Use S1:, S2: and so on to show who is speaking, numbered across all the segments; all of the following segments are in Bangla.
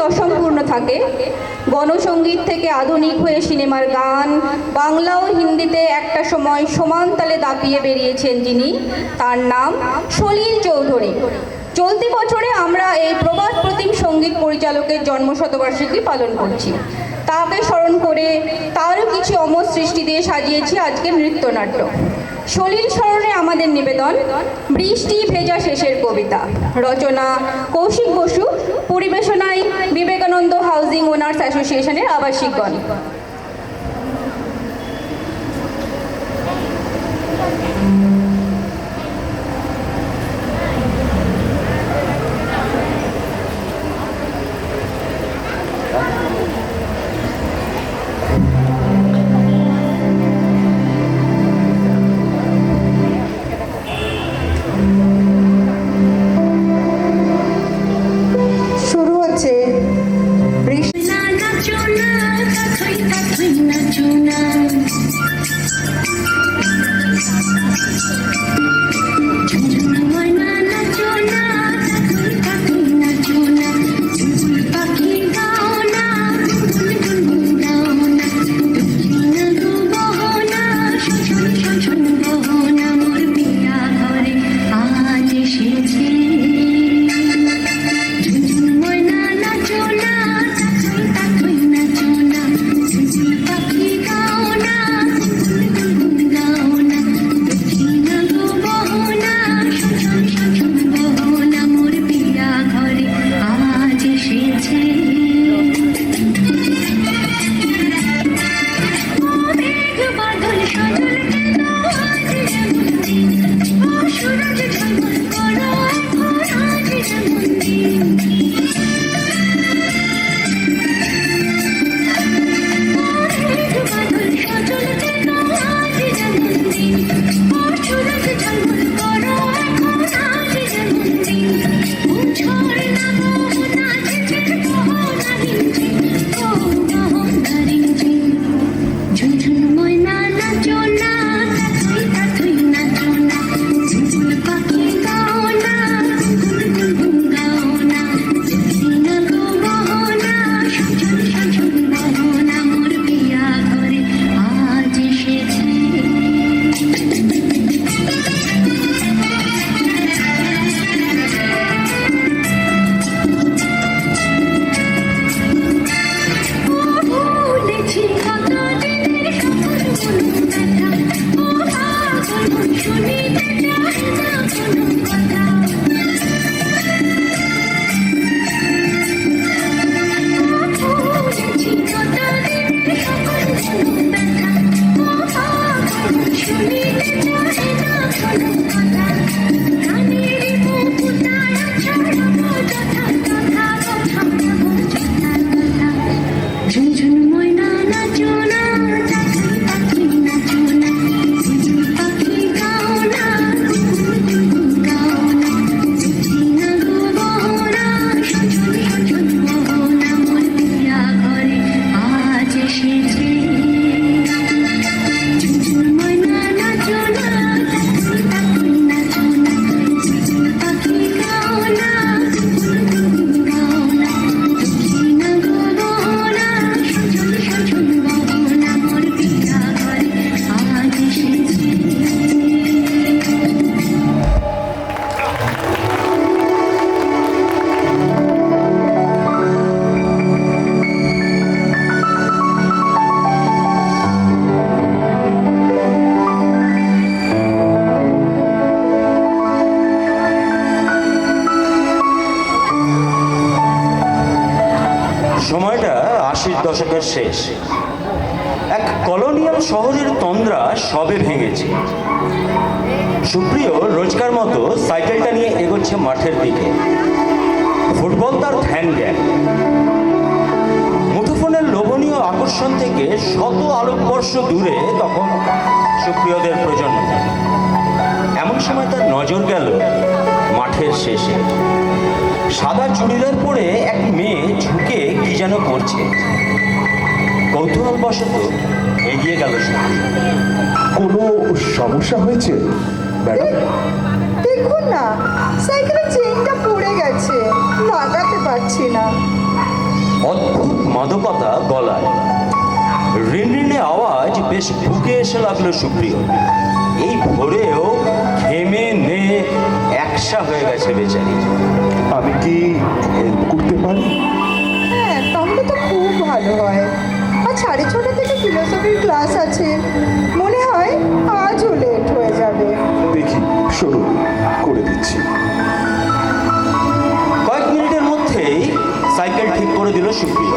S1: অসম্পূর্ণ থাকে। গণসঙ্গীত থেকে আধুনিক হয়ে সিনেমার গান, বাংলা ও হিন্দিতে একটা সময় সমান তালে দাপিয়ে বেরিয়েছেন যিনি, তার নাম সলিল চৌধুরী। চলতি বছরে আমরা এই প্রবাদ প্রতিম সঙ্গীত পরিচালকের জন্মশতবার্ষিকী পালন করছি। তাকে স্মরণ করে তারও কিছু অমর সৃষ্টি দিয়ে সাজিয়েছি আজকের নৃত্যনাট্য। সলিল স্মরণে আমাদের নিবেদন বৃষ্টি ভেজা শেষের কবিতা। রচনা কৌশিক বসু, পরিবেশনায় বিবেকানন্দ হাউজিং ওনার্স অ্যাসোসিয়েশনের আবাসিকগণ।
S2: সময়টা ৮০ দশকের শেষ। এক কলোনিয়াল শহরের তন্দ্রা সবে ভেঙেছে। সুপ্রিয় রোজকার মতো সাইকেলটা নিয়ে এগোচ্ছে মাঠের দিকে। ফুটবল তার ধ্যান জ্ঞান। মুঠোফোনের লোভনীয় আকর্ষণ থেকে শত আলোকবর্ষ দূরে তখন সুপ্রিয়দের প্রজন্ম। এমন সময় তার নজর গেল মাঠের শেষে। সাদা চুড়িদার পরে এক মেয়ে ঝুঁকে কি যেন করছে। কৌতূহলবশত এগিয়ে গেল।
S3: কোনো সমস্যা হয়েছে ম্যাডাম?
S4: দেখুন না, সাইকেলের চেইনটা পড়ে গেছে, লাগাতে পারছি না।
S2: অদ্ভুত মাদকতা গলায়, রিনরিনে আওয়াজ বেশ বুকে এসে লাগলো সুপ্রিয়। এই ভোরেও ঘেমে নে একসা হয়ে গেছে বেচারি।
S3: আমি কি হেল্প করতে পারি?
S4: হ্যাঁ, তাহলে তো খুব ভালো হয়। আর 6:30 থেকে ফিলোসফির ক্লাস আছে, মনে হয় আজও লেট হয়ে যাবে।
S3: দেখি, শুরু করে দিচ্ছি।
S2: কয়েক মিনিটের মধ্যেই সাইকেল ঠিক করে দিল সুপ্রিয়।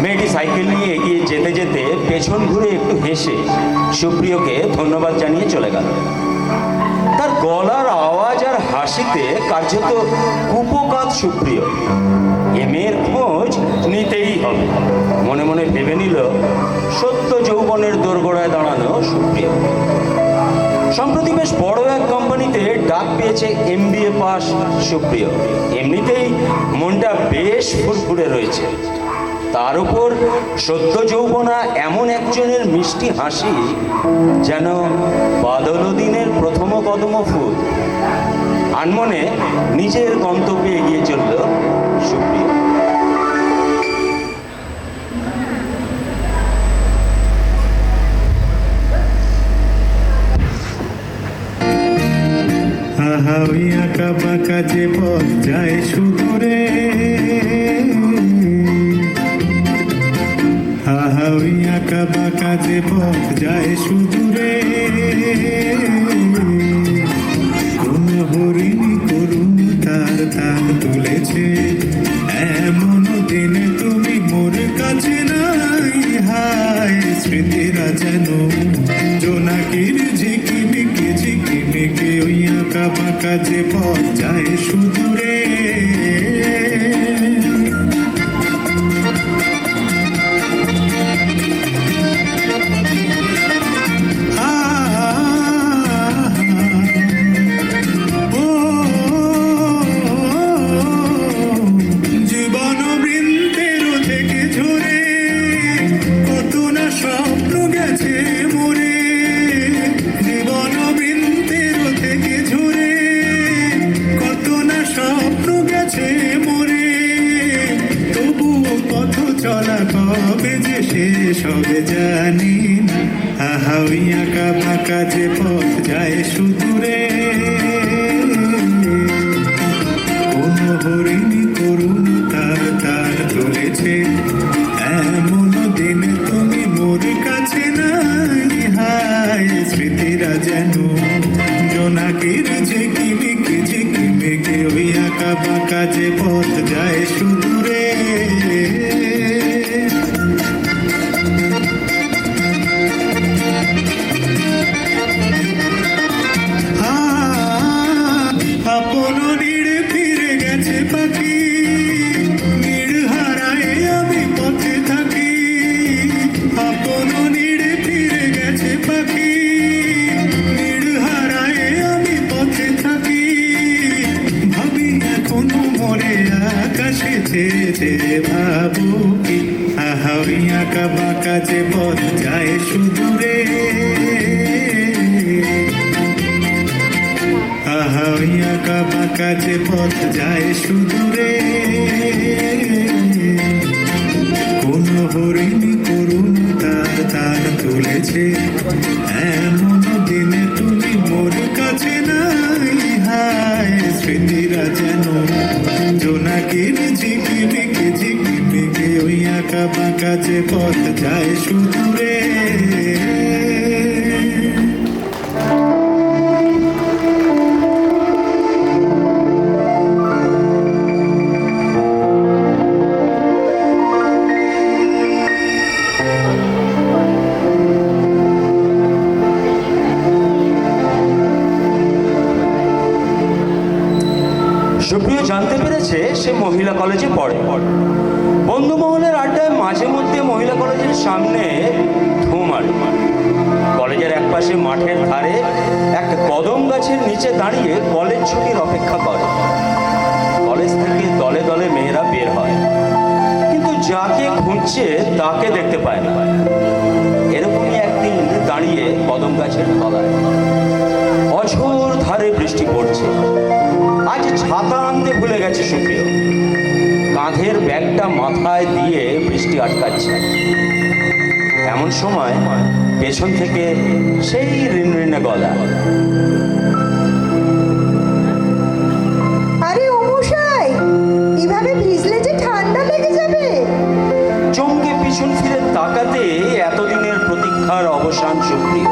S2: মেয়েটি সাইকেল নিয়ে এগিয়ে যেতে যেতে পেছন ঘুরে একটু হেসে সুপ্রিয়কে ধন্যবাদ জানিয়ে চলে গেল। তার গলার আওয়াজ আর হাসিতে কার্যত কুপকাত সুপ্রিয়। এ মেয়ের খোঁজ নিতেই হবে মনে মনে ভেবে নিল সত্য যৌবনের দোরগোড়ায় দাঁড়ানো সুপ্রিয়। সম্প্রতি বেশ বড় এক কোম্পানিতে ডাক পেয়েছে MBA পাস সুপ্রিয়। এমনিতেই মনটা বেশ ফুরফুরে রয়েছে, তার উপর সদ্য যৌবনা এমন একজনের মিষ্টি হাসি যেন বাদল দিনের প্রথম কদম ফুল। আনমনে নিজের গন্তব্যে এগিয়ে চলল সুপ্রিয়।
S5: আহা ওই আঁকা বাঁকা যে পথ যায় সুদূরে, আহা ওই আঁকা বাঁকা যে পথ যায় সুদূরে, কোন হরিণী করুণ তার তান তুলেছে, এমন দিনে তুমি মোর কাছে নাই। হায় স্মৃতিরা যেন জোনাকির ঝিকিমিকি ঝিকিমিকি, ওই আঁকা বাঁকা যে পথ যায় সুদূরে। জীবন বৃন্তের থেকে ঝরে কত না স্বপ্ন গেছে মোরে, জীবন বৃন্তের থেকে ঝরে কত না স্বপ্ন গেছে মোরে, তবুও পথ চলা কবে যে শেষ হবে জানি না। আহা ওই আঁকা বাঁকা যে পথ যায় সুদূরে, কোন হরিণী করুণ তার তার তুলেছে, এমন দিনে তুমি মোর কাছে নাই। হায় স্মৃতিরা যেন জোনাকির ঝিকিমিকি ঝিকিমিকি, ওই আঁকা বাঁকা যে পথ যায় সুদূরে। আপন নীড়ে ফিরে গেছে পাখি, নীড় হারায়ে আমি পথে থাকি। আপন নীড়ে ফিরে গেছে পাখি, নীড় হারায়ে আমি পথে থাকি। ভাবি এখনো মরে আকাশে চেয়ে ভাবো কি, আহা ওই আঁকা বাঁকা যে পথ যায় সুদূরে, আহা ওই আঁকা বাঁকা যে পথ যায় সুদূরে, কোন হরিণী করুণ তার তার তুলেছে, এমন দিনে তুমি মোর কাছে নাই। হায় স্মৃতিরা যেন জোনাকির ঝিকিমিকি ঝিকিমিকি, ওই আঁকা বাঁকা যে পথ যায় সুদূরে।
S2: সুপ্রিয় জানতে পেরেছে সে মহিলা কলেজে পড়ে। বন্ধু মহলের আড্ডায় মাঝে মধ্যে মহিলা কলেজের সামনে ধুমাড়ি। কলেজের একপাশে মাঠের ধারে এক কদম গাছের নিচে দাঁড়িয়ে কলেজ ছুটির অপেক্ষা করে। কলেজ থেকে দলে দলে মেয়েরা বের হয়, কিন্তু যাকে খুঁজছে তাকে দেখতে পায় না। এরকমই একদিন দাঁড়িয়ে কদম গাছের তলায় অঝোর ধারে বৃষ্টি পড়ছে। আজ ছাতা আনতে ভুলে গেছে সুপ্রিয়। কাঁধের ব্যাগটা মাথায় দিয়ে বৃষ্টি আটকাচ্ছে। এমন সময় পেছন থেকে সেই রিনরিনে গলা,
S4: আরে ও মশাই, এভাবে ভিজলে যে ঠান্ডা লেগে যাবে।
S2: চমকে পিছন ফিরে তাকাতে এতদিনের প্রতীক্ষার অবসান সুপ্রিয়।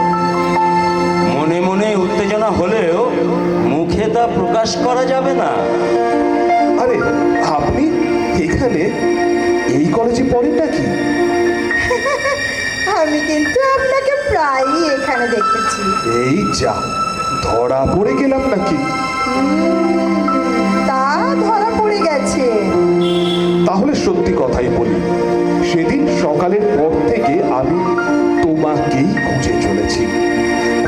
S2: মনে মনে উত্তেজনা হলেও মুখে তা প্রকাশ করা যাবে না।
S3: আরে আপনি এখানে এই কলেজে পড়েন নাকি?
S4: আমি কিন্তু আপনাকে প্রায়ই এখানে দেখেছি।
S3: এই যা, ধরা পড়ে গেলাম নাকি?
S4: তা ধরা পড়ে গেছে।
S3: তাহলে সত্যি কথাই বলি, সেদিন সকালের পর থেকে আমি তোমাকেই খুঁজে চলেছি।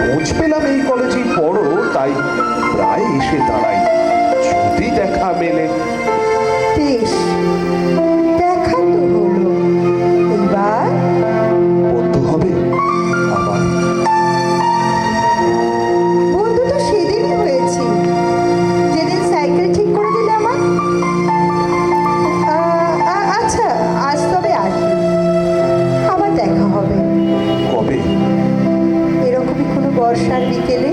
S3: খোঁজ পেলাম এই কলেজেই পড়ো, তাই প্রায় এসে দাঁড়াই। যদি দেখা মেলে।
S4: বেশ, দেখা তো হলো, এবার
S3: বন্ধু হবে আবার।
S4: বন্ধু তো সেদিনই হয়েছি, যেদিন সাইকেল ঠিক করে দিলে আমার। আচ্ছা, আজ তবে আসি, আবার দেখা হবে
S3: কবে?
S4: এরকমই কোনো বর্ষার বিকেলে।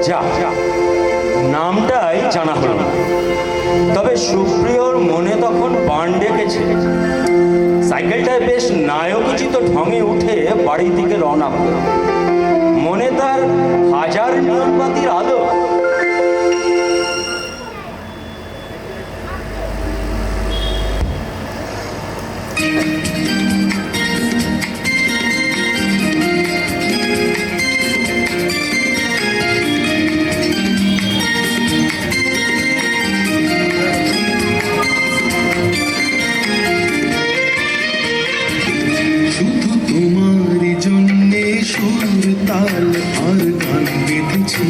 S2: যা, নামটাই জানা হলো না। তবে সুপ্রিয়র মনে তখন বান ডেকেছে। সাইকেলটায় বেশ নায়কোচিত ঢঙে উঠে বাড়ির দিকে রওনা হলো। মনে তার হাজার নিয়মবাতির আলো।
S5: শুধু তোমারই জন্যে সুর তাল আর গান বেঁধেছি,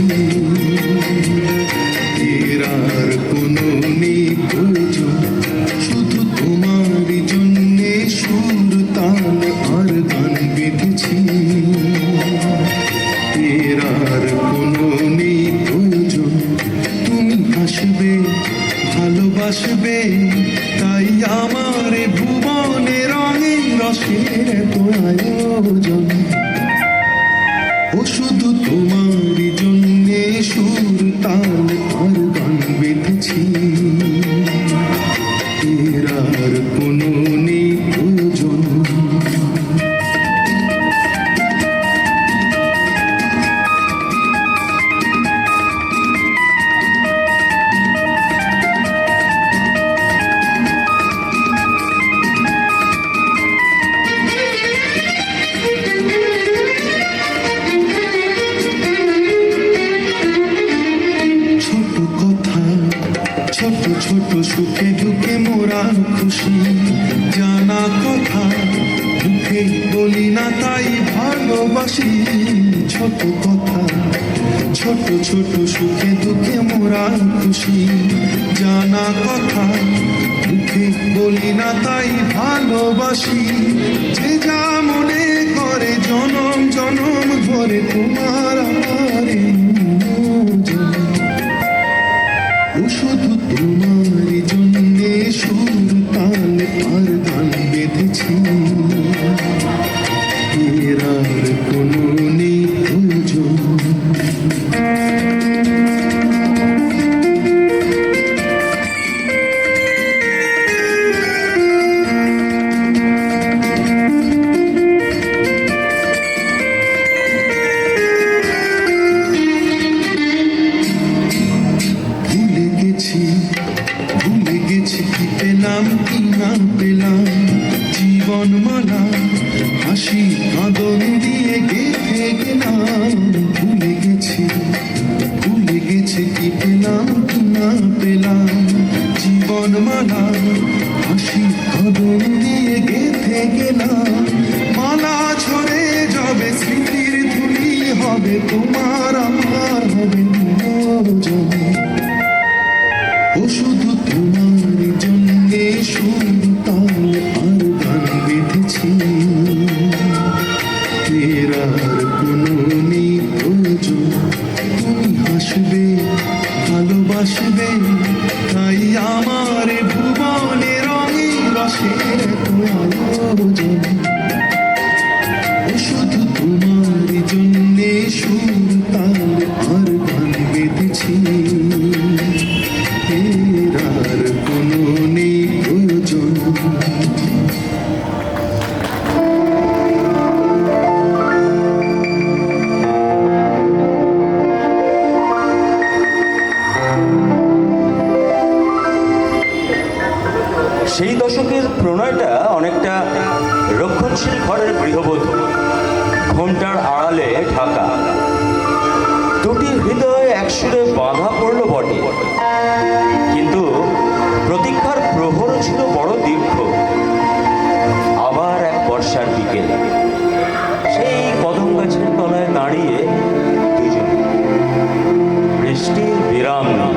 S5: এর আর কোনো নেই প্রয়োজন। শুধু তোমারই জন্যে সুর তাল আর গান বেঁধেছি, এর আর কোনো নেই প্রয়োজন। তুমি আসবে, ভালোবাসবে, তাই আমার ভুবনে রঙে রসের এত আয়োজন। ও শুধু তোমারই জন্যে সুর তাল আর গান বেঁধেছি, এর আর কোনো নেই প্রয়োজন। ছোট কথা, ছোট ছোট সুখে দুঃখে মোরা খুশি। জানা কথা মুখে বলি না, তাই ভালোবাসি। ছোট কথা, ছোট ছোট সুখে দুঃখে মোরা খুশি। জানা কথা মুখে বলি না, তাই ভালোবাসি। যে যা মনে করে জনম জনম ধরে তোমার আমার এই মনোজন। ও শুধু তোমারই জন্যে সুর তাল আর গান বেঁধেছি, এর আর কোনো নেই প্রয়োজন। ভুলে গেছি কি পেলাম কি না পেলাম। জীবন মালা হাসি কাঁদন দিয়ে গেঁথে গেলাম। ভুলে গেছি কি পেলাম কি না পেলাম। জীবন মালা হাসি কাঁদন দিয়ে গেঁথে গেলাম। মালা ঝরে যাবে, স্মৃতির ধুলি হবে, তোমার আমার হবে নিয়োজন। ও শুধু তোমারই জন্যে সুর তাল আর গান বেঁধেছি, এর আর কোনো নেই প্রয়োজন। তুমি হাসবে, ভালোবাসবে, তাই
S2: সেই দশকের প্রণয়টা অনেকটা রক্ষণশীল ঘরের গৃহবধূ, ঘোমটার আড়ালে ঢাকা। দুটি হৃদয় একসুরে বাঁধা পড়ল বটে, কিন্তু প্রতীক্ষার প্রহরও ছিল বড় দীর্ঘ। আবার এক বর্ষার বিকেল, সেই কদম গাছের তলায় দাঁড়িয়ে দুজন, বৃষ্টির বিরাম নেই।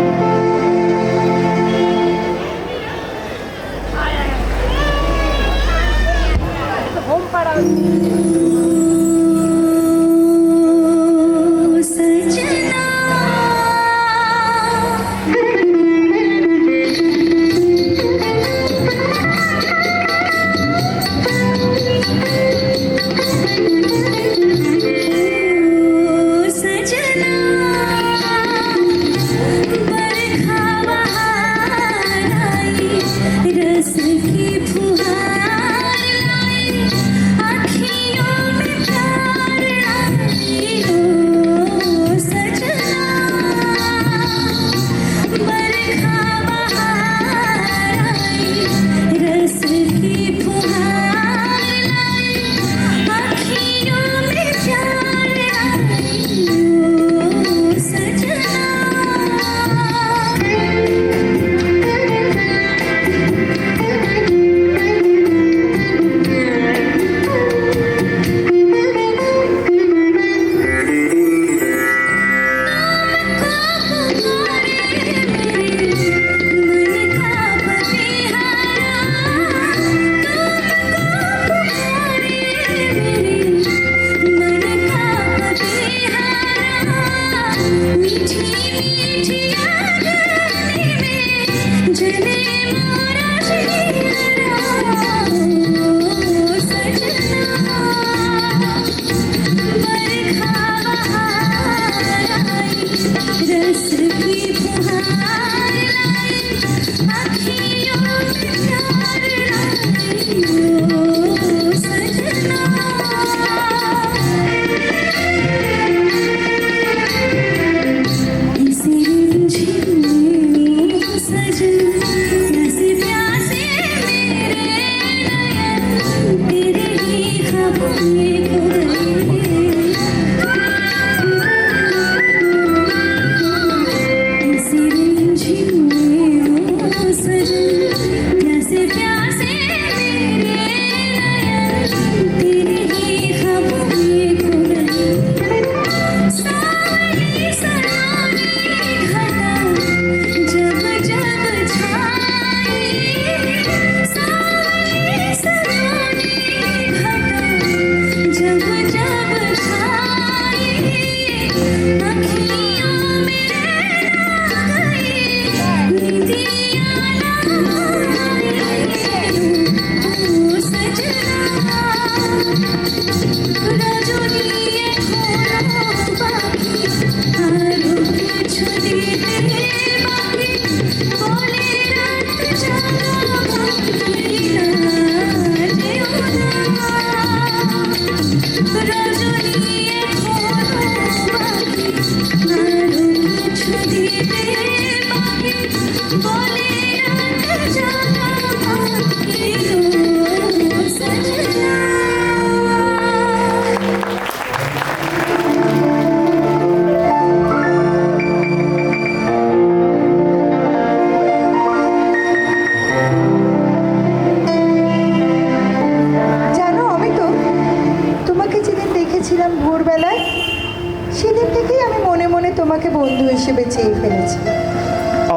S4: তোমাকে বন্ধু হিসেবে চেয়ে ফেলেছি।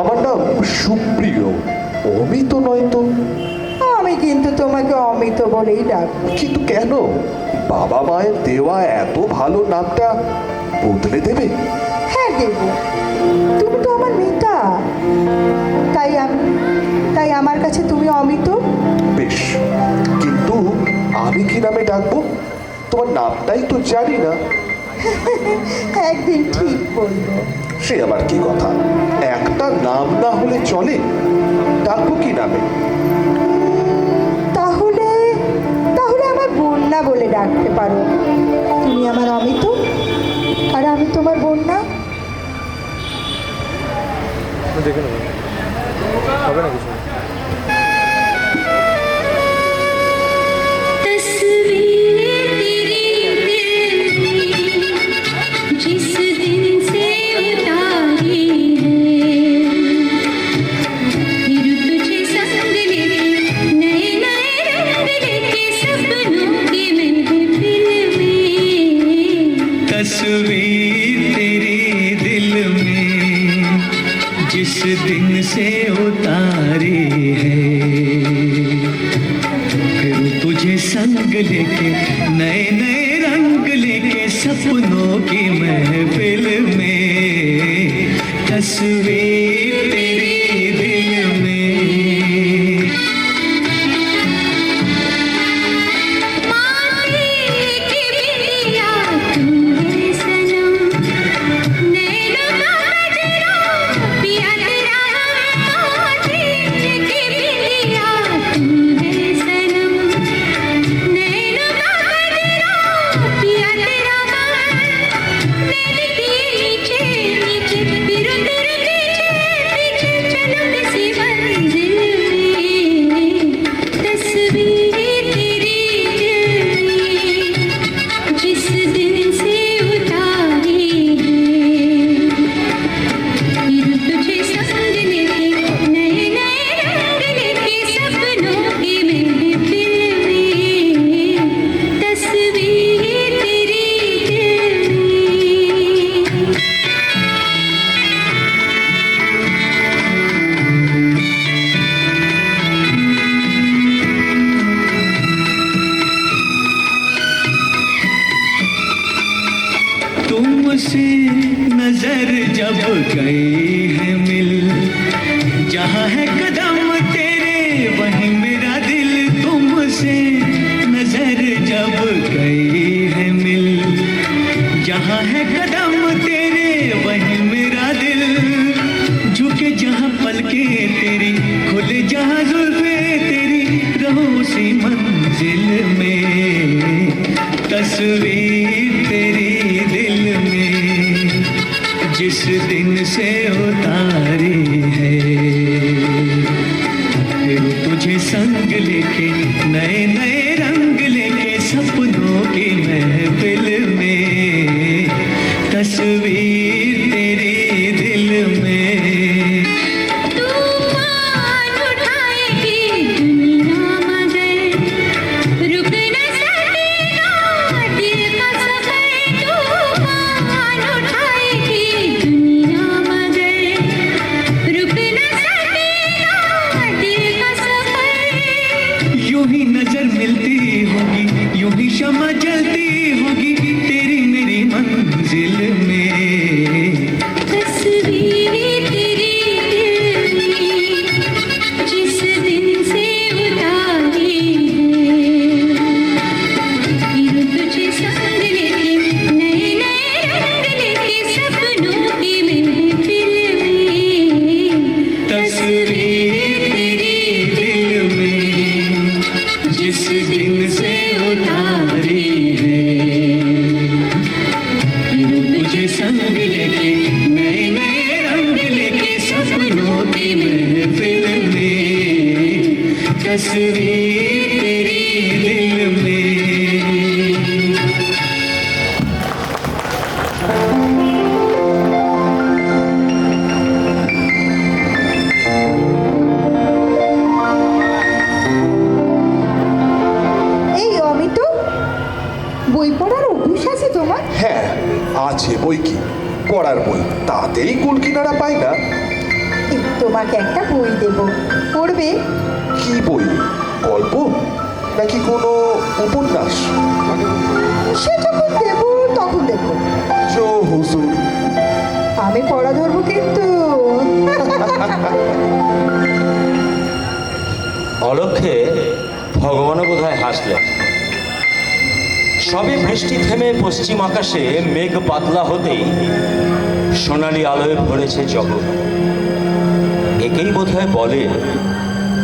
S3: আমার নাম সুপ্রিয়, অমিত নয় তো?
S4: আমি কিন্তু তোমাকে অমিত বলেই ডাকবো।
S3: কিন্তু কেন? বাবা মায়ের দেওয়া এত ভালো নামটা বদলে দেবে?
S4: হ্যাঁ দেব, তুমি তো আমার মিতা, তাই আমার কাছে তুমি অমিত।
S3: বেশ, কিন্তু আমি কি নামে ডাকবো? তোমার নামটাই তো জানি না।
S4: একদিন ঠিক বলবো।
S3: সে আবার কি কথা, একটা নাম না হলে চলে? ডাকবো কি নামে?
S4: তাহলে আমার বন্যা বলে ডাকতে পারো। তুমি আমার অমিত আর আমি তোমার বন্যা।
S6: দেখে নেব, হবে না কিছু।
S5: उतारे हैं। फिर तुझे संग लेके नए नए रंग लेके सपनों की महफिल में तस्वीर तेरी दिल में। तुमसे नजर जब गई है मिल, जहाँ है कदम तेरे वहीं मेरा दिल। तुमसे नजर जब गई है मिल, जहाँ है कदम तेरे वहीं मेरा दिल। झुके जहाँ पलके तेरी, खुले जहाँ जुल्फे तेरी, रहो उसी मंजिल में तस्वीर तेरी दिल में जिस दिन से उतारी है। फिर तुझे संग लेके नए नए रंग लेके सपनों की महफिल में तस्वीर तेरी दिल में। यूं ही नजर मिलती होगी, यूं ही शम्मा जलती होगी तेरी मेरी मंजिल में
S6: तस्वीर तेरी दिल में जिस दिन से उतारी है। फिर तुझे संग लेके नए नए रंग लेके सपनों की महफिल में
S5: तस्वीर तेरी दिल में जिस दिन से उतारी है। फिर तुझे संग लेके नए नए रंग लेके सपनों की महफिल में तस्वीर तेरी दिल में।
S4: এই অমিত, বই পড়ার অভ্যাস আছে তোমার?
S3: হ্যাঁ আছে বই কি, পড়ার বই তাতেই কুল কিনারা পাই না।
S4: এই, তোমাকে একটা বই দেব, পড়বে?
S3: কি বই? গল্প নাকি কোনো উপন্যাস?
S4: সে যখন দেব তখন দেব।
S3: জো হুজুর।
S4: আমি পড়া ধরবো কিন্তু।
S2: অলক্ষে ভগবানও বোধহয় হাসলেন। সবে বৃষ্টি থেমে পশ্চিম আকাশে মেঘ পাতলা হতেই সোনালি আলোয় ভরেছে জগৎ। একেই বোধহয় বলে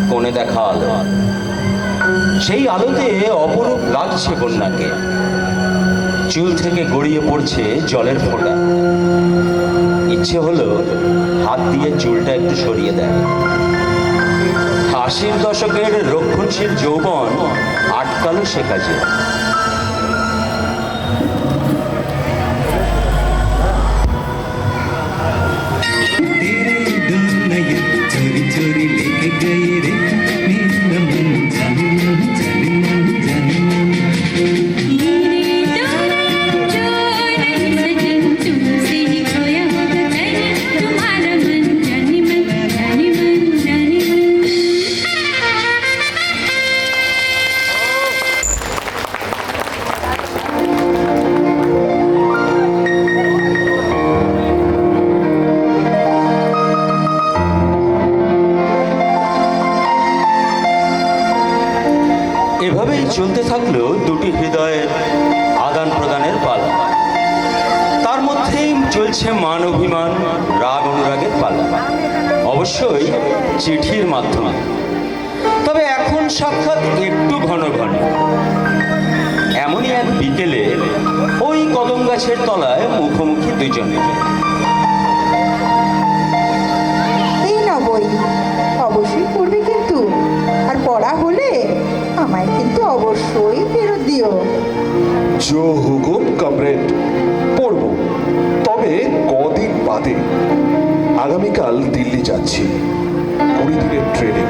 S2: কোণে দেখা আলো। সেই আলোতে অপরূপ লাগছে কন্যাকে। চুল থেকে গড়িয়ে পড়ছে জলের ফোঁটা। ইচ্ছে হলো হাত দিয়ে চুলটা একটু সরিয়ে দেয়। 80-র দশকের রক্ষণশীল যৌবন আটকালো সে কাজে।
S5: चोरी चोरी लेके गए रे मेरा मन जाने मन जाने मन जाने मन।
S6: तुमसे ही खोया होगा तुम्हारा मन जाने मन जाने मन
S2: চলতে থাকলো দুটি হৃদয়ের আদান প্রদানের পালা। তার মধ্যেই চলছে মান অভিমান, রাগ অনুরাগের পালা, অবশ্যই চিঠির মাধ্যমে। তবে এখন সাক্ষাৎ একটু ঘন ঘন। এমনই এক বিকেলে ওই কদম গাছের তলায় মুখোমুখি দুজনে।
S4: এই না বই, অবশ্যই পড়বে কিন্তু, আর পড়া হলে আমায় কিন্তু অবশ্যই ফেরত দিও।
S3: জো হুকুম কমরেড, পড়ব, তবে কদিন বাদে। আগামীকাল দিল্লি যাচ্ছি 20 দিনের ট্রেনে।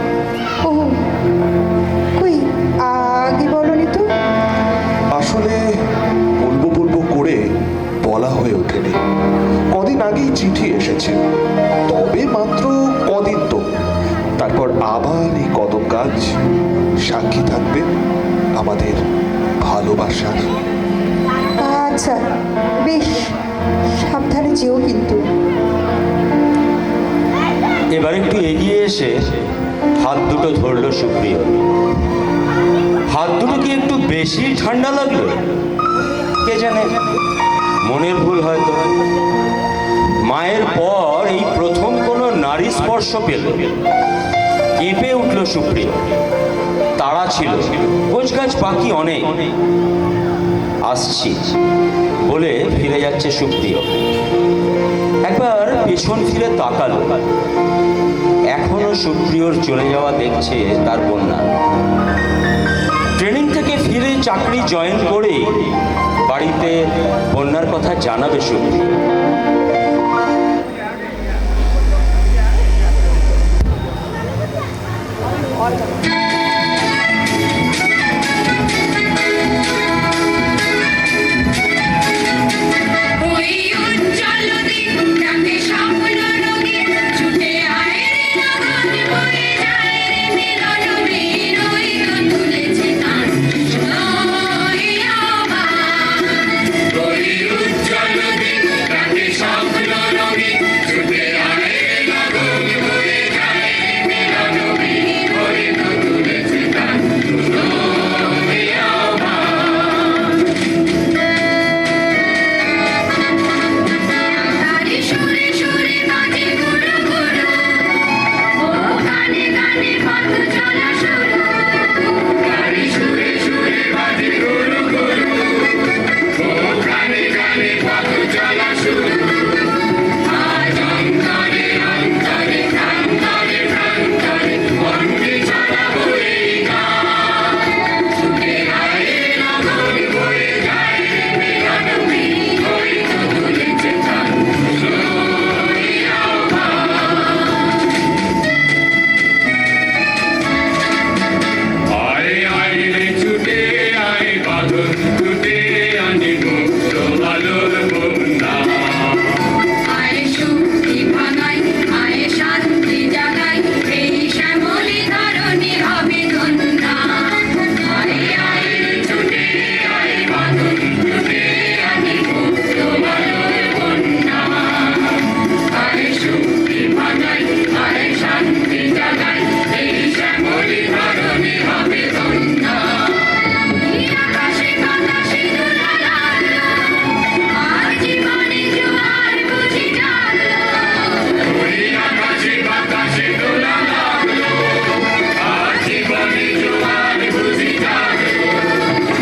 S4: ও কই আগে বলনি তো?
S3: আসলে বলবো বলবো করে বলা হয়ে ওঠেনি। কদিন আগেই চিঠি এসেছে, তবে মাত্র কদিন তো। তারপর আবার এই কদম গাছ সাক্ষী থাকবে আমাদের ভালোবাসার।
S4: আচ্ছা বেশ, সাবধানে যেও কিন্তু।
S2: এবার একটু এগিয়ে এসে হাত দুটো ধরলো সুপ্রিয়। হাত দুটো কি একটু বেশি ঠান্ডা লাগলো? কে জানে, মনের ভুল হয়তো। মায়ের পর এই প্রথম কোনো নারী স্পর্শ পেল। কেঁপে উঠল সুপ্রিয়। তাড়া ছিল, গোছগাছ বাকি অনেক। আসছি বলে ফিরে যাচ্ছে সুপ্রিয়। একবার পেছন ফিরে তাকালো। এখনো সুপ্রিয়র চলে যাওয়া দেখছে তার কন্যা। ট্রেনিং থেকে ফিরে চাকরি জয়েন করে বাড়িতে কন্যার কথা জানাবে সুপ্রিয়।
S6: ওই উজ্জ্বল দিন যাকে স্বপ্ন রঙে ছুটে আয় রে লগন বয়ে যায় রে মিলন বীর ওই তো তুলেছে তার নয় আবার। ওই উজ্জ্বল দিন যাকে স্বপ্ন রঙে ছুটে আয় রে লগন বয়ে যায় রে মিলন বীর ওই তো তুলেছে তার নয় আবার। তারি সুরে সুরে বাজে গুরু গুরু, ও গানে গানে পথ চলা শুরু। তারি সুরে সুরে বাজে গুরু গুরু, ও গানে গানে পথ চলা শুরু। আজ অন্তরে অন্তরে প্রান্তরে প্রান্তরে মন্ত্রে ছড়াবো এই গান। ছুটে আয় রে লগন বয়ে যায় রে মিলন বীর ওই তো তুলেছে তার নয় আবার। আয় আয় রে ছুটে আয় বাঁধন ছুটে আনে মুক্ত আলোর বন্যা। আয় সুখী ভাঙাই আয় শান্তি জাগাই এই শ্যামলী ধরণী হবে ধন্যা। আয় আয় রে ছুটে আয় বাঁধন ছুটে আনে মুক্ত আলোর বন্যা। আয় সুখী ভাঙাই আয় শান্তি জাগাই এই শ্যামলী ধরণী হবে ধন্যা। আকাশে বাতাসে দোলা লাগলো, আর জীবনে জোয়ার বুঝি জাগলো। ওই আকাশে বাতাসে দোলা লাগলো, আর জীবনে জোয়ার বুঝি জাগলো।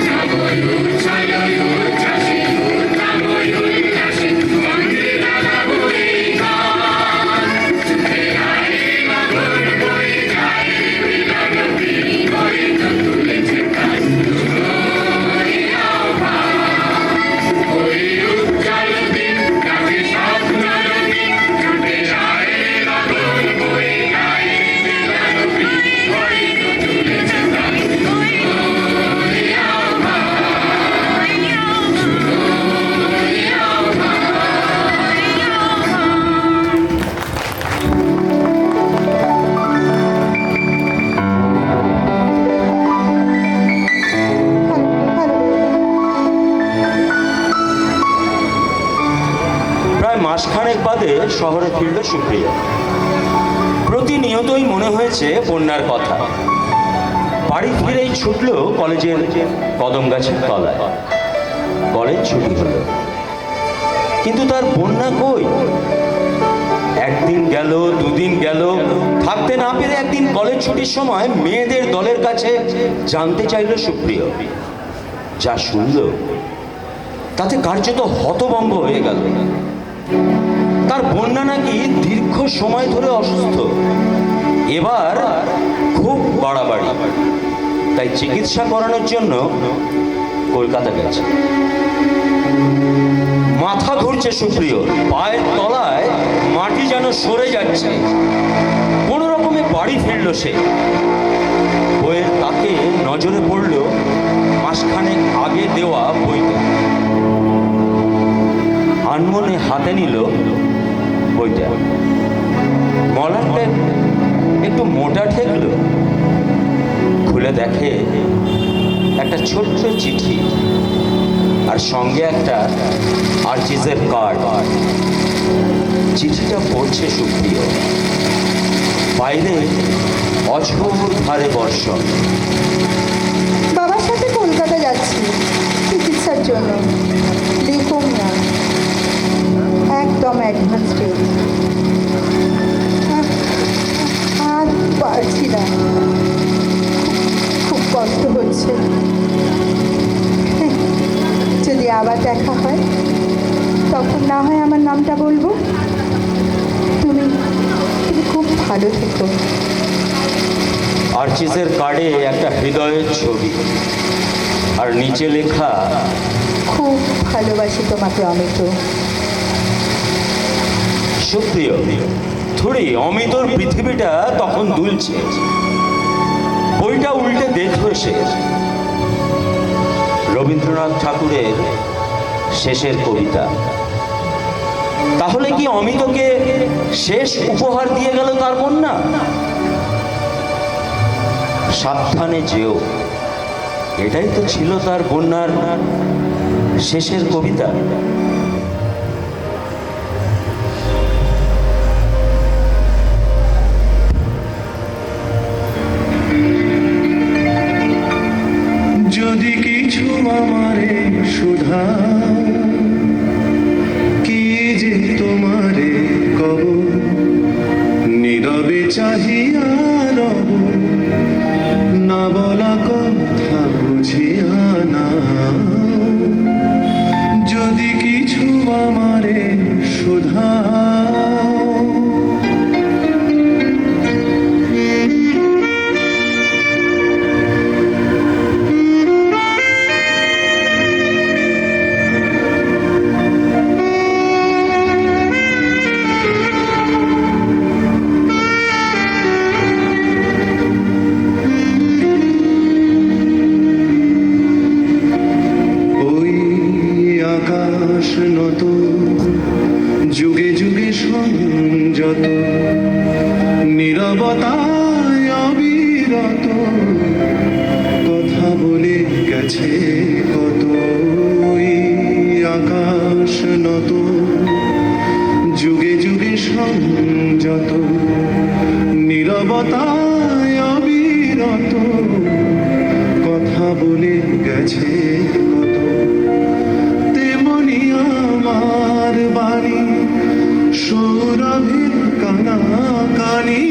S6: সবই উচ্ছ্বাস উচ্ছ্বাসে উত্তাময় উল্লাসে মন্দিরে লাগাবো এই গান। ছুটে আয় রে লগন বয়ে যায় রে মিলন বীর ওই তো তুলেছে তার নয় আবার। ওই উজ্জ্বল দিন যাকে স্বপ্ন রঙিন ছুটে আয় রে লগন বয়ে যায় রে মিলন বীর ওই তো তুলেছে তার নয় আবার।
S4: ভালো।
S2: প্রায় মাসখানেক বাদে শহরে ফিরল সুপ্রিয়া। প্রতিনিয়তই মনে হয়েছে কন্যার কথা। বাড়ি ফিরেই ছুটল কলেজের কদম গাছের তলায়। কলেজ ছুটি হলো, কিন্তু তার বন্যা কই? একদিন গেল, দুদিন গেল, থাকতে না পেরে একদিন কলেজ ছুটির সময় মেয়েদের দলের কাছে জানতে চাইল সুপ্রিয়। যা শুনল তাতে কার্যত হতভম্ব হয়ে গেল। তার বন্যা নাকি দীর্ঘ সময় ধরে অসুস্থ, এবার খুব বাড়াবাড়ি, তাই চিকিৎসা করানোর জন্য কলকাতা গেছে। মাথা ঘুরছে সুপ্রিয়, পায়ের তলায় মাটি যেন সরে যাচ্ছে। কোন রকমে বাড়ি ফিরল সে। বইয়ের তাকে নজরে পড়ল মাসখানেক আগে দেওয়া বইটা। আনমনে হাতে নিল বইটা। মলারটা একটু মোটা ঠেকল। খুলে দেখে একটা ছোট্ট চিঠি, আর সঙ্গে একটা আর্চিজের কার্ড। চিঠিটা পড়ছে সুপ্রিয়। বাইরে অঝোর ধারে বর্ষণ।
S4: বাবার সাথে কলকাতা যাচ্ছি চিকিৎসার জন্য। দেখুন না, একদম অ্যাডভান্স রেট। আর পারছি না, খুব কষ্ট হচ্ছে। যদি আবার দেখা হয় তখন না হয় আমার নামটা বলবো। তুমি তুমি খুব ভালো থেকো।
S2: আর্চিজের কার্ডে একটা হৃদয়ের ছবি, আর নিচে লেখা,
S4: খুব ভালোবাসি তোমাকে অমিত।
S2: সুপ্রিয় থুড়ি অমিতর পৃথিবীটা তখন দুলছে। বইটা উল্টে দেখলো সে। রবীন্দ্রনাথ ঠাকুরের শেষের কবিতা। তাহলে কি অমিতকে শেষ উপহার দিয়ে গেল তার বন্যা? সাবধানে যেও, এটাই তো ছিল তার বন্যার শেষের কবিতা।
S5: যদি কিছু আমারে সুধা, কি যে তোমারে কব, নীরবে চাহিয়া রব, না বলা কথা বুঝিয়া না। যদি কিছু আমারে সুধা, নত যুগে যুগে সংযত, নীরবতায় অবিরত, কথা বলে গেছে কত। ওই আকাশ নত যুগে যুগে সংযত, নীরবতায় অবিরত, কথা বলে গেছে কত। আমার বাণী সৌরভের কানাকানি,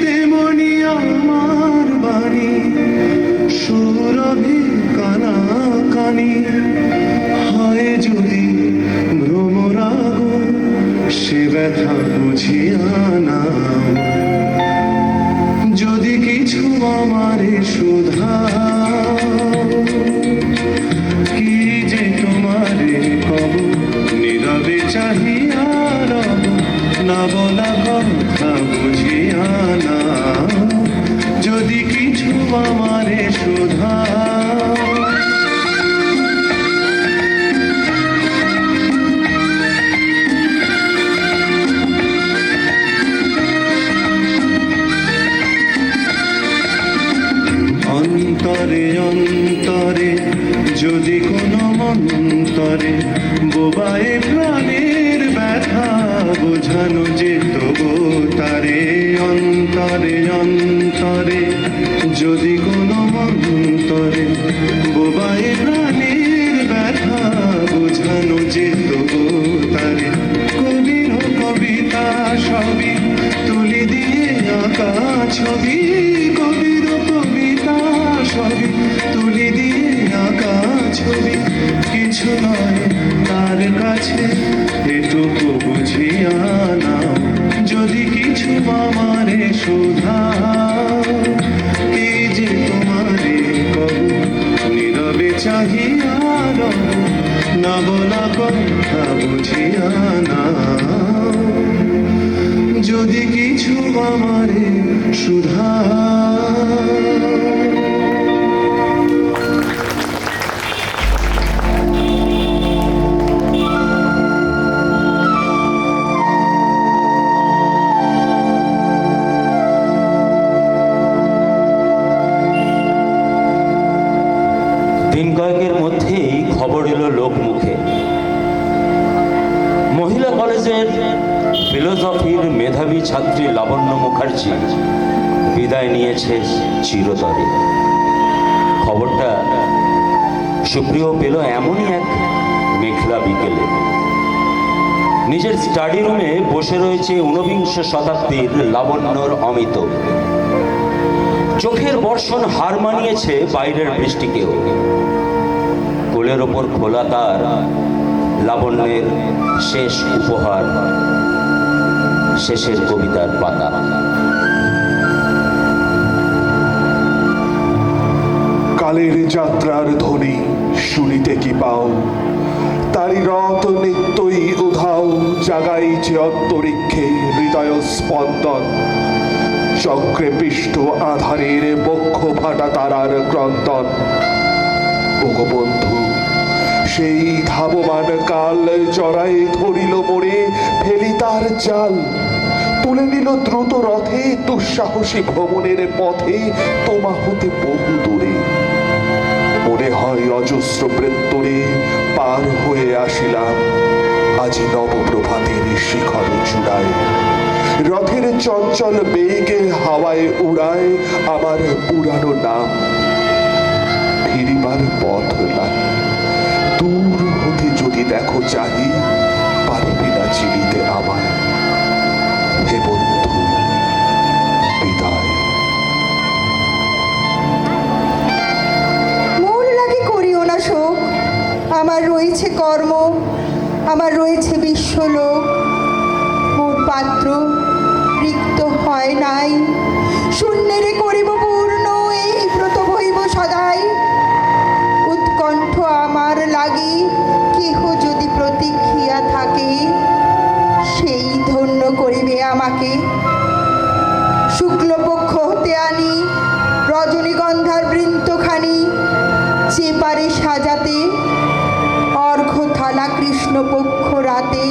S5: তেমনি আমার বাণী সৌরভের কানাকানি। হয় যদি ভ্রমরাগ সে ব্যথা বুঝিয়া না। যদি কিছু আমারে সুধা, কি যে তোমারে কব, নীরবে চাহিয়া রব, না বলা কথা বুঝিয়া না। যদি কিছু আমারে সুধা, অন্তরে অন্তরে যদি কোনো মন্তরে বোবায়ে প্রাণের ব্যথা বোঝানো যেত গো তারে। অন্তরে অন্তরে যদি কোনো মন্তরে বোবায় প্রাণের ব্যথা বোঝানো যেত তারে কবির কবিতা সবই তুলি দিয়ে আঁকা ছবি কবির কবিতা সবই তুলি দিয়ে আঁকা ছবি কিছু নয় তার কাছে এটুকু বুঝিয়া নাও যদি কিছু আমারে শোধা এই যে তোমারে কব নীরবে চাহিয়া রব না বলা কথা বুঝিয়া নাও যদি কিছু আমারে সুধা
S2: দিন কয়েকের মধ্যেই খবর এলো লোকমুখে, মহিলা কলেজের ফিলোসফির মেধাবী ছাত্রী লাবণ্য মুখার্জি বিদায় নিয়েছে চিরতরে। খবরটা সুপ্রিয় পেল এমনই এক মেঘলা বিকেলে। নিজের স্টাডি রুমে বসে রয়েছে ঊনবিংশ শতাব্দীর লাবণ্যর অমিত। চোখের বর্ষণ হার মানিয়েছে বাইরের বৃষ্টিকেও। কোলের ওপর খোলা তার লাবণ্যের শেষ উপহার, শেষের কবিতার পাতা।
S3: কালের যাত্রার ধ্বনি শুনিতে কি পাও, তারি রত নিত্যই উধাও জাগাইছে অন্তরিক্ষে হৃদয় স্পন্দন। চক্রে পিষ্ট আধারের বক্ষ ফাটা তারার ক্রন্দন। ওগো বন্ধু, সেই ধাবমান কাল জড়াই ধরিল মোড়ে ফেলি তার জাল, তুলে নিল দ্রুত রথে দুঃসাহসী ভ্রমণের পথে তোমা হতে বহু দূরে। মনে হয় অজস্র বৃত্তরে পার হয়ে আসিলাম আজি নবপ্রভাতের শিখর চূড়ায়। রথের চঞ্চল বেগে হাওয়ায় উড়ায় আমার পুরানো নাম। ফিরিবার পথ নাই, দূর হতে যদি দেখো চাহি পারিবি না চিনিতে আমায়। হে বন্ধু, বিদায়।
S4: মোর লাগে করিও না শোক, আমার রয়েছে কর্ম, আমার রয়েছে বিশ্বলোক। মোর পাত্র রিক্ত হয় নাই, শূন্যেরে করিব পূর্ণ, এই ব্রত হইব সদাই। উৎকণ্ঠ আমার লাগি কেহ যদি প্রতীক্ষিয়া থাকে, সেই ধন্য করিবে আমাকে। শুক্লপক্ষ হতে আনি রজনীগন্ধার বৃন্তখানি, যে পারে সাজাতে অর্ঘ্য থালা কৃষ্ণপক্ষ রাতে।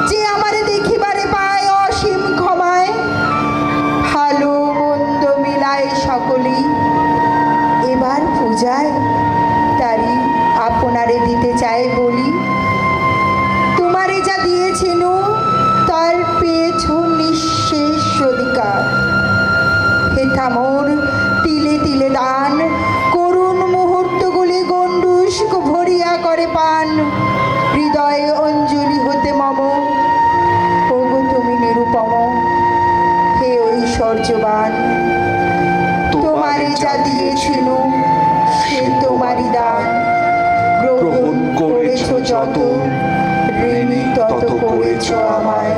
S4: যে আমারে দেখিবারে পায় অসীম ক্ষমায়, ভালো মন্দ মিলায় সকলেই। এবার পূজায় তারি আপনারে দিতে চায় বলি। তোমারে যা দিয়েছিল তার পেয়েছ নিঃশেষ অধিকার। হেথা মোর তিলে তিলে দান, করুণ মুহূর্তগুলি গণ্ডুষ্ক ভরিয়া করে পান। হৃদয়ে অঞ্জলি হতে মম, ওগো তুমি নিরুপম, হে ঐশ্বর্যবান। তোমারে যা দিয়েছিল সে তোমারই দান। গ্রহণ করেছ যত, ঋণী তত করেছ আমায়।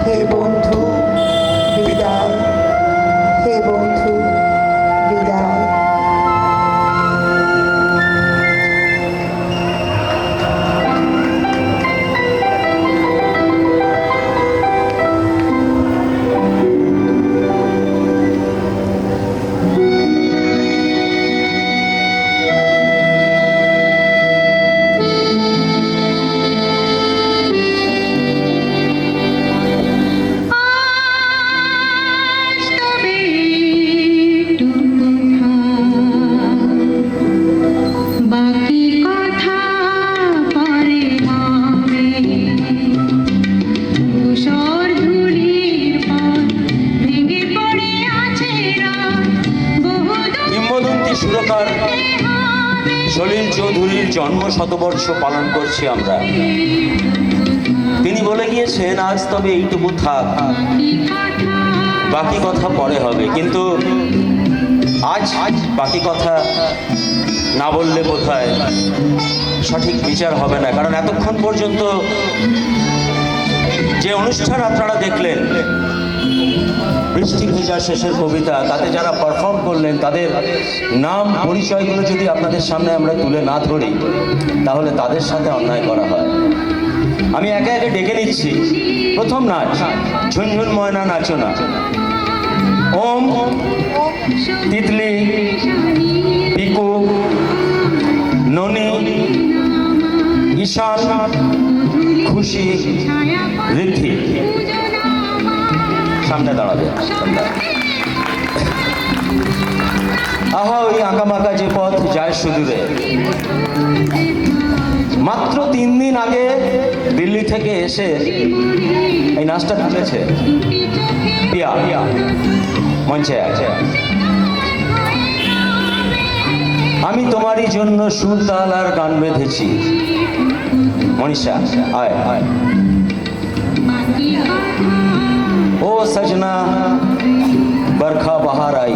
S4: হে বন্ধু বিদায়, হে বন্ধু বিদায়।
S2: জন্ম শতবর্ষ পালন করছি আমরা। তিনি বলে গিয়েছেন আজ তবে এইটুকু থাক, বাকি কথা পরে হবে। কিন্তু আজ বাকি কথা না বললে বোধহয় সঠিক বিচার হবে না, কারণ এতক্ষণ পর্যন্ত যে অনুষ্ঠান আপনারা দেখলেন, বৃষ্টি ভেজা শেষের কবিতা, তাতে যারা পারফর্ম করলেন তাদের নাম পরিচয়গুলো যদি আপনাদের সামনে আমরা তুলে না ধরি তাহলে তাদের সাথে অন্যায় করা হয়। আমি একে একে ডেকে নিচ্ছি। প্রথম নাচ ঝুনঝুন ময়না নাচনা, ওম, তিতলি, পিকু, ননি, ঈশান, খুশি, ঋদ্ধি। সামনে দাঁড়াবে। আহা ওই আঁকাবাঁকা যে পথ যায় সুদূরে। মাত্র 3 দিন আগে দিল্লি থেকে এসে এই নাচটা তুলেছে পিয়া, মঞ্চে আছে। আমি তোমারই জন্য সুর তাল আর গান বেঁধেছি। মনীষা আয় আয়। ओ सजना बरखा बहार आई।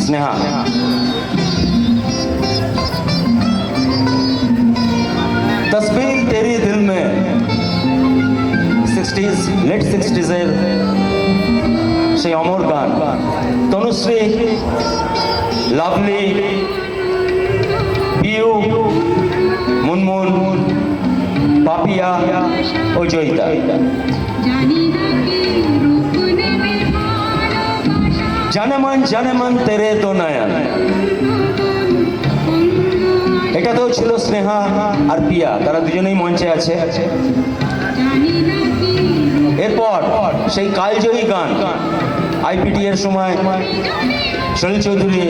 S2: स्नेहा तस्वीर तेरी दिल में 60s लेट 60s এর সেই অমর গান। তনুশ্রী, লাভলি, পিউ, মুনমুন, পাপিয়া ও জয়িতা। জানে মান তেরে তো নয়ন, এটাতেও ছিল স্নেহা আর পিয়া, তারা দুজনেই মঞ্চে আছে। এরপর সেই কালজয়ী গান আইপিটি এর সময় সলিল চৌধুরী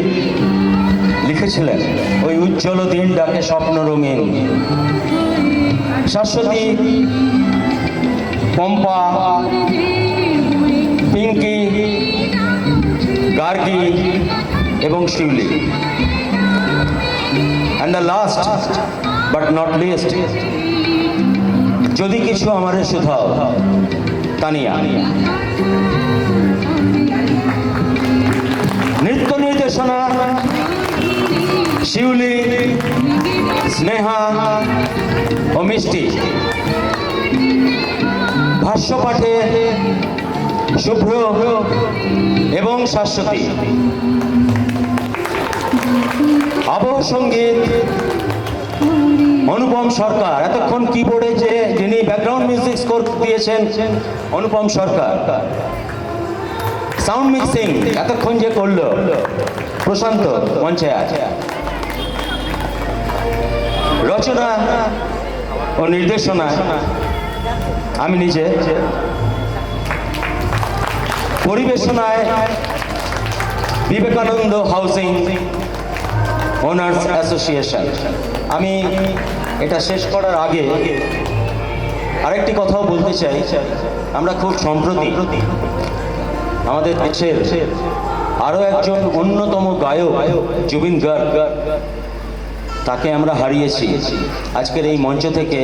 S2: লিখেছিলেন, ওই উজ্জ্বল দিন ডাকে স্বপ্ন রঙিন। শাশ্বতী, পম্পা, পিঙ্কি, গার্গী এবং Shiuli. And the last but not least, যদি কিছু আমারে শুধাও, তানিয়া। নৃত্য নির্দেশনা শিউলি, স্নেহা ও মিষ্টি। ভাষ্য পাঠে শুভ্র এবং শাশ্বতী। আবহ সঙ্গীত অনুপম সরকার। এতক্ষণ কিবোর্ডে যিনি ব্যাকগ্রাউন্ড মিউজিক স্কোর দিয়েছেন অনুপম সরকার। সাউন্ড মিক্সিং এতক্ষণ যে করলো প্রশান্ত মঞ্চে আছে। রচনা ও নির্দেশনা আমি নিজে। পরিবেশনায় বিবেকানন্দ হাউজিং ওনার্স অ্যাসোসিয়েশন। আমি এটা শেষ করার আগে আরেকটি কথাও বলতে চাই। আমরা খুব সম্প্রতি আমাদের দেশের আরও একজন অন্যতম গায়ক জুবিন গার্গ, তাকে আমরা হারিয়েছি। আজকের এই মঞ্চ থেকে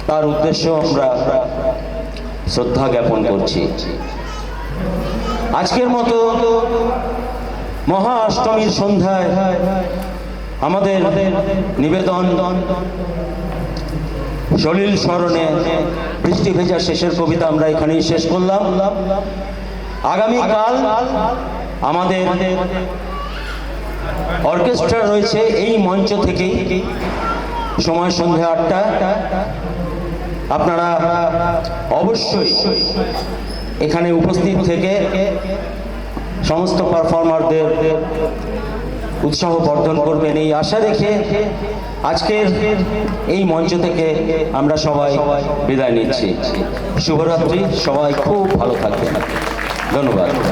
S2: তার উদ্দেশ্য আমরা শ্রদ্ধা জ্ঞাপন করছি। আজকের মতো মহা অষ্টমীর সন্ধ্যায় আমাদের নিবেদন সলিল স্মরণে বৃষ্টি ভেজা শেষের কবিতা আমরা এখানেই শেষ করলাম। আগামীকাল আমাদের অর্কেস্ট্রা রয়েছে এই মঞ্চ থেকেই, সময় সন্ধ্যে 8টা। আপনারা অবশ্যই এখানে উপস্থিত থেকে সমস্ত পারফর্মারদের উৎসাহ বর্ধন করবেন এই আশা রেখে আজকের এই মঞ্চ থেকে আমরা সবাই বিদায় নিচ্ছি। শুভরাত্রি, সবাই খুব ভালো থাকবেন। ধন্যবাদ।